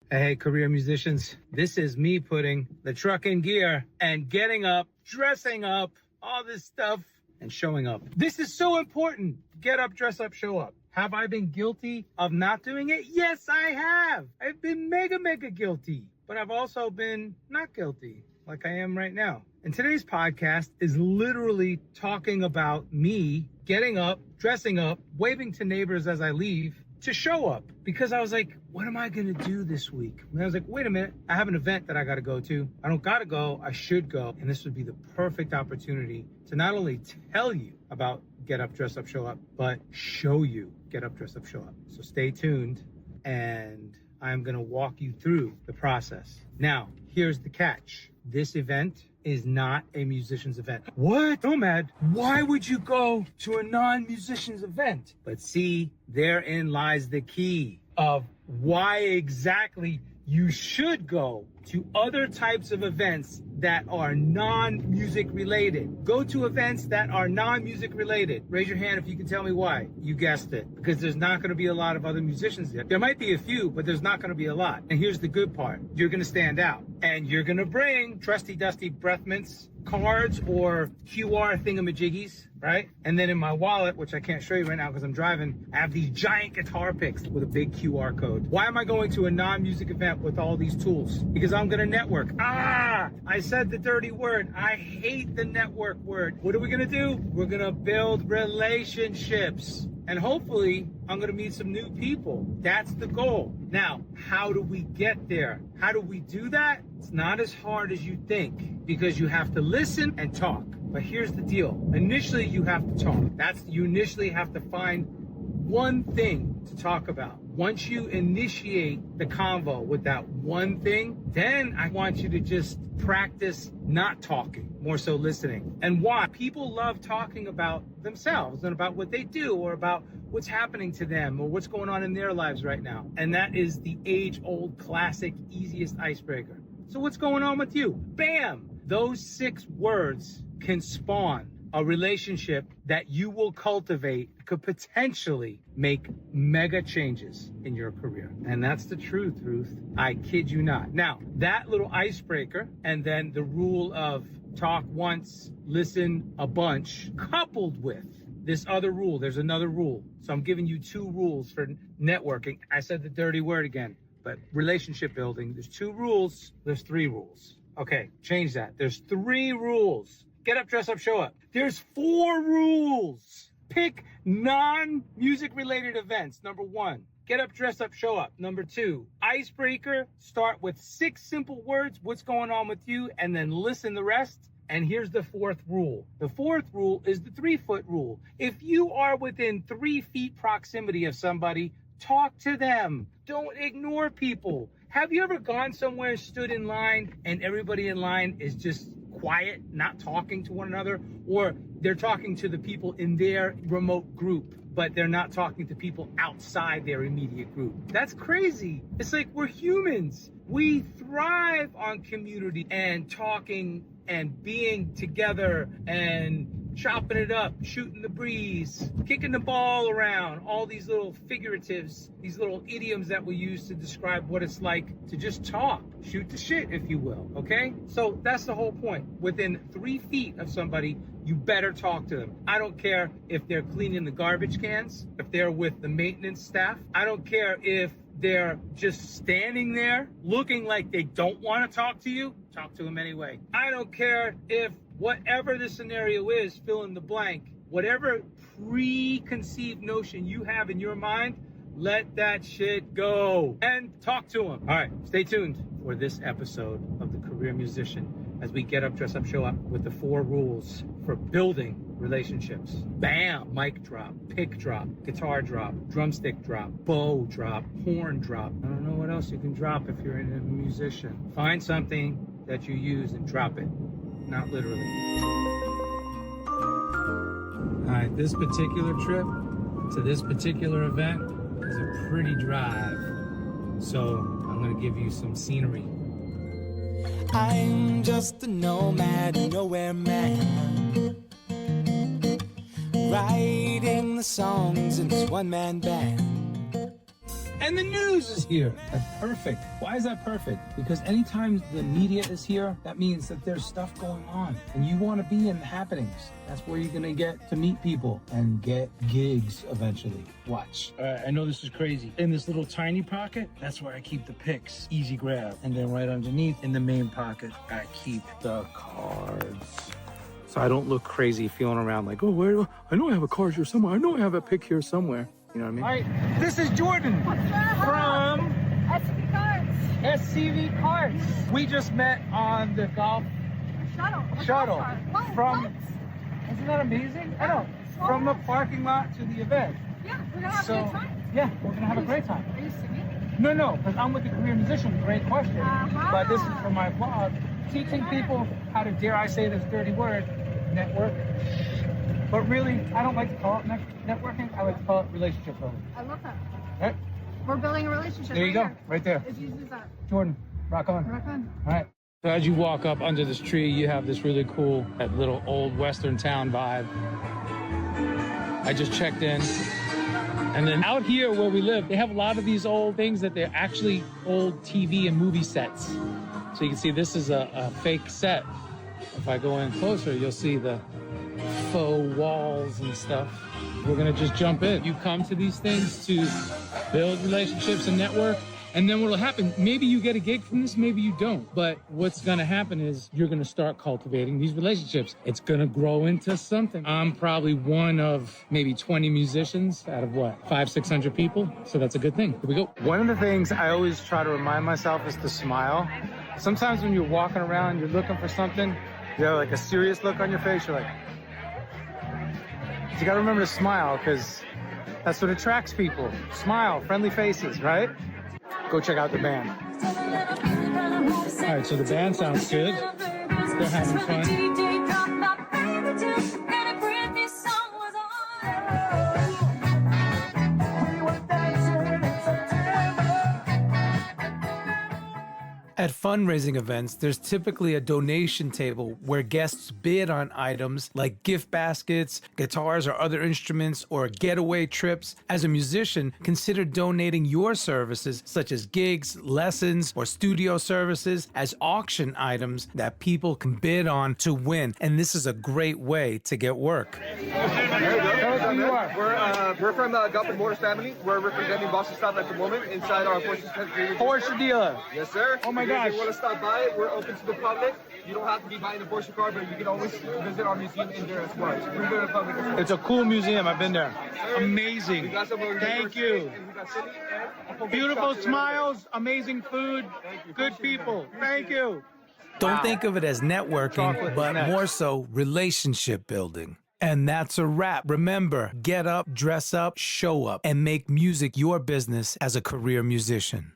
Hey, career musicians, this is me putting the truck in gear and getting up, dressing up, all this stuff, and showing up. This is so important. Get up, dress up, show up. Have I been guilty of not doing it? Yes, I have. I've been mega guilty, but I've also been not guilty like I am right now. And today's podcast is literally talking about me getting up, dressing up, waving to neighbors as I leave, to show up, because I was like, what am I gonna do this week? And I was like, wait a minute, I have an event that I gotta go to. I don't gotta go, I should go. And this would be the perfect opportunity to not only tell you about get up, dress up, show up, but show you get up, dress up, show up. So stay tuned, and I'm gonna walk you through the process. Now, here's the catch. This event is not a musician's event. What? Nomad, why would you go to a non-musician's event? But see, therein lies the key of why exactly you should go to other types of events that are non-music related. Go to events that are non-music related. Raise your hand if you can tell me why. You guessed it. Because there's not going to be a lot of other musicians there. There might be a few, but there's not going to be a lot. And here's the good part. You're going to stand out. And you're going to bring trusty dusty breath mints, cards, or QR thingamajiggies, right? And then in my wallet, which I can't show you right now because I'm driving, I have these giant guitar picks with a big QR code. Why am I going to a non-music event with all these tools? Because I'm going to network. I said the dirty word. I hate the network word. What are we going to do? We're going to build relationships. And hopefully, I'm going to meet some new people. That's the goal. Now, how do we get there? How do we do that? It's not as hard as you think, because you have to listen and talk. But here's the deal. Initially, you have to talk. You initially have to find one thing to talk about. Once you initiate the convo with that one thing, then I want you to just practice not talking, more so listening. And why? People love talking about themselves and about what they do, or about what's happening to them, or what's going on in their lives right now. And that is the age-old classic easiest icebreaker. So what's going on with you? Bam! Those 6 words can spawn a relationship that you will cultivate, could potentially make mega changes in your career. And that's the truth, Ruth. I kid you not. Now, that little icebreaker, and then the rule of talk once, listen a bunch, coupled with this other rule. There's another rule. So I'm giving you 2 rules for networking. I said the dirty word again, but relationship building, there's 2 rules, there's 3 rules. Okay, change that. There's 3 rules. Get up, dress up, show up. There's 4 rules. Pick non-music related events. Number 1, get up, dress up, show up. Number 2, icebreaker. Start with 6 simple words. What's going on with you? And then listen the rest. And here's the 4th rule. The 4th rule is the 3-foot rule. If you are within 3 feet proximity of somebody, talk to them. Don't ignore people. Have you ever gone somewhere, stood in line, and everybody in line is just quiet, not talking to one another, or they're talking to the people in their remote group, but they're not talking to people outside their immediate group? That's crazy. It's like, we're humans. We thrive on community and talking and being together and chopping it up, shooting the breeze, kicking the ball around, all these little figuratives, these little idioms that we use to describe what it's like to just talk, shoot the shit, if you will, okay? So that's the whole point. Within 3 feet of somebody, you better talk to them. I don't care if they're cleaning the garbage cans, if they're with the maintenance staff. I don't care if they're just standing there looking like they don't want to talk to you. Talk to them anyway. I don't care if whatever the scenario is, fill in the blank, whatever preconceived notion you have in your mind, let that shit go and talk to them. All right, stay tuned for this episode of The Career Musician as we get up, dress up, show up with the 4 rules for building relationships. Bam! Mic drop, pick drop, guitar drop, drumstick drop, bow drop, horn drop. I don't know what else you can drop if you're a musician. Find something that you use and drop it. Not literally. All right, this particular trip to this particular event is a pretty drive. So I'm gonna give you some scenery. I'm just a nomad, nowhere man, writing the songs in this one-man band. And the news is here. That's perfect. Why is that perfect? Because anytime the media is here, that means that there's stuff going on. And you want to be in happenings. That's where you're going to get to meet people and get gigs eventually. Watch. All right, I know this is crazy. In this little tiny pocket, that's where I keep the pics. Easy grab. And then right underneath, in the main pocket, I keep the cards. So I don't look crazy feeling around like, oh, where do I know I have a card here somewhere. I know I have a pic here somewhere. You know what I mean? All right, this is Jordan from SCV Cards. SCV Cards. We just met on the golf shuttle. From, isn't that amazing? I know. From the parking lot to the event. Yeah, we're gonna have a good time. Yeah, we're gonna have a great time. Are you singing? No, because I'm with the career musician. Great question. But this is for my vlog, teaching people how to, dare I say this dirty word, network. But really, I don't like to call it networking. I like to call it relationship building. I love that. Right? We're building a relationship. There you go, right there. It's easy as that. Jordan, rock on. Rock on. All right. So as you walk up under this tree, you have this really cool, that little old Western town vibe. I just checked in. And then out here where we live, they have a lot of these old things that they're actually old TV and movie sets. So you can see this is a fake set. If I go in closer, you'll see the faux walls and stuff. We're gonna just jump in. You come to these things to build relationships and network, and then what'll happen, maybe you get a gig from this, maybe you don't. But what's gonna happen is you're gonna start cultivating these relationships. It's gonna grow into something. I'm probably one of maybe 20 musicians out of what, 500-600 people? So that's a good thing. Here we go. One of the things I always try to remind myself is to smile. Sometimes when you're walking around, you're looking for something, you have like a serious look on your face, you're like, you gotta remember to smile, because that's what attracts people. Smile, friendly faces, right? Go check out the band. All right, so the band sounds good. They're having fun. At fundraising events, there's typically a donation table where guests bid on items like gift baskets, guitars or other instruments, or getaway trips. As a musician, consider donating your services, such as gigs, lessons, or studio services, as auction items that people can bid on to win. And this is a great way to get work. We're from the Gulf Motors family. We're representing Boston Stop at the moment inside our Porsche Porsche dealer. Yes, sir. Oh my If gosh. you want to stop by, we're open to the public. You don't have to be buying a Porsche car, but you can always visit our museum in there as well. It's free to the public as well. It's a cool museum. I've been there. We Amazing. got some over Thank here, you. and we got City and a Beautiful shop smiles, amazing food, good people. Thank you. Don't Wow. think of it as networking, Chocolate but next. more so relationship building. And that's a wrap. Remember, get up, dress up, show up, and make music your business as a career musician.